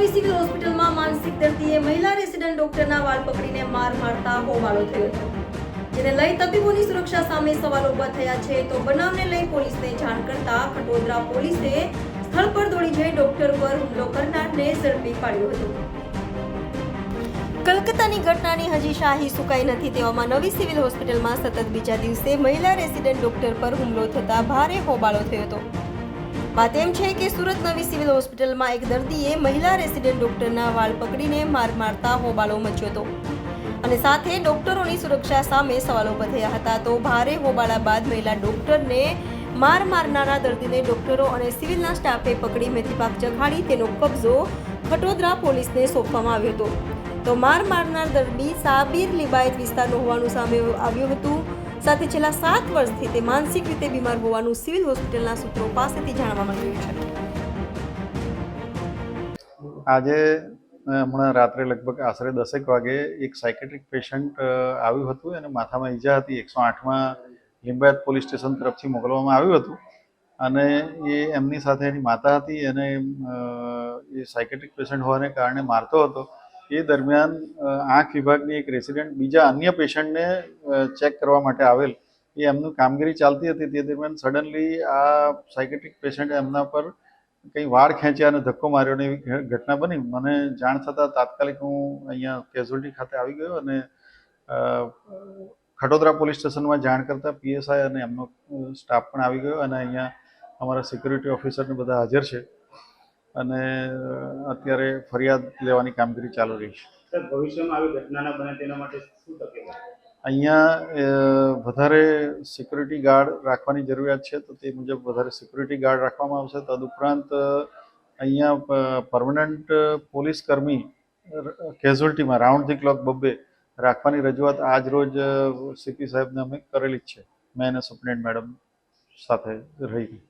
નવી સિવિલ હોસ્પિટલમાં માનસિક દર્દીએ મહિલા રેસિડન્ટ ડોક્ટરના વાળ પકડીને માર મારતા હોબાળો થયો હતો, જેને લઈ તબીબોની સુરક્ષા સામે સવાલો ઊભા થયા છે. તો બનાવને લઈ પોલીસને જાણ કરતા ખટોદરા પોલીસે સ્થળ પર દોડી જઈ ડોક્ટર પર હુમલો કરનારને ઝડપી પાડ્યો હતો. કલકત્તાની ઘટનાની હજી શાહી સુકાઈ નથી, તેવામાં નવી સિવિલ હોસ્પિટલમાં સતત બીજા દિવસે મહિલા રેસિડન્ટ ડોક્ટર પર હુમલો થતા ભારે હોબાળો થયો હતો. વાત એમ છે કે સુરત નવી સિવિલ હોસ્પિટલમાં એક દર્દીએ મહિલા રેસિડન્ટ ડોક્ટરના વાળ પકડીને માર મારતા હોબાળો મચ્યો હતો અને સાથે ડોક્ટરોની સુરક્ષા સામે સવાલો ઊભા થયા હતા. તો ભારે હોબાળા બાદ મહિલા ડોક્ટરને માર મારનારા દર્દીને ડોક્ટરો અને સિવિલના સ્ટાફે પકડી મેથીપાક ચખાડી તેનો કબજો ખટોદરા પોલીસને સોંપવામાં આવ્યો હતો. તો માર મારનાર દર્દી સાબિર લિબાયત વિસ્તારનો હોવાનું સામે આવ્યું હતું. સાથે છેલ્લા 7 વર્ષથી તે માનસિક રીતે બીમાર હોવાનું સિવિલ હોસ્પિટલના સૂત્રો પાસેથી જાણવા મળ્યું છે. આજે હમણાં રાત્રે લગભગ આશરે 10 વાગે એક સાયકેટ્રિક પેશન્ટ આવ્યું હતું અને માથામાં ઈજા હતી. 108માં લિંબાયત પોલીસ સ્ટેશન તરફથી મોકલવામાં આવ્યું હતું અને એ એમની સાથે એની માતા હતી અને એ સાયકેટ્રિક પેશન્ટ હોવાને કારણે મારતો હતો. એ દરમિયાન આંખ વિભાગની એક રેસિડન્ટ બીજા અન્ય પેશન્ટને ચેક કરવા માટે આવેલ, એ એમનું કામગીરી ચાલતી હતી. તે દરમિયાન સડનલી આ સાયકેટ્રિક પેશન્ટે એમના પર કંઈ વાળ ખેંચ્યા અને ધક્કો માર્યો ને એવી ઘટના બની. મને જાણ થતાં તાત્કાલિક હું અહીંયા કેઝ્યુઅલ્ટી ખાતે આવી ગયો અને ખટોદરા પોલીસ સ્ટેશનમાં જાણ કરતાં પીએસઆઈ અને એમનો સ્ટાફ પણ આવી ગયો અને અહીંયા અમારા સિક્યુરિટી ઓફિસરને બધા હાજર છે અને અત્યારે ફરિયાદ લેવાની કામગીરી ચાલુ રહી છે. સર, ભવિષ્યમાં આવી ઘટના ન બને તેના માટે શું તકેદારી? અહીંયા વધારે સિક્યુરિટી ગાર્ડ રાખવાની જરૂરિયાત છે, તો તે મુજબ વધારે સિક્યુરિટી ગાર્ડ રાખવામાં આવશે. તદુપરાંત અહીંયા પરમનન્ટ પોલીસ કર્મી કેઝ્યુઅલ્ટીમાં રાઉન્ડ ધી ક્લોક 2 રાખવાની રજૂઆત આજ રોજ સીપી સાહેબને અમે કરેલી જ છે. મેં અને સુપ્રિન્ટેન્ડન્ટ મેડમ સાથે રહી.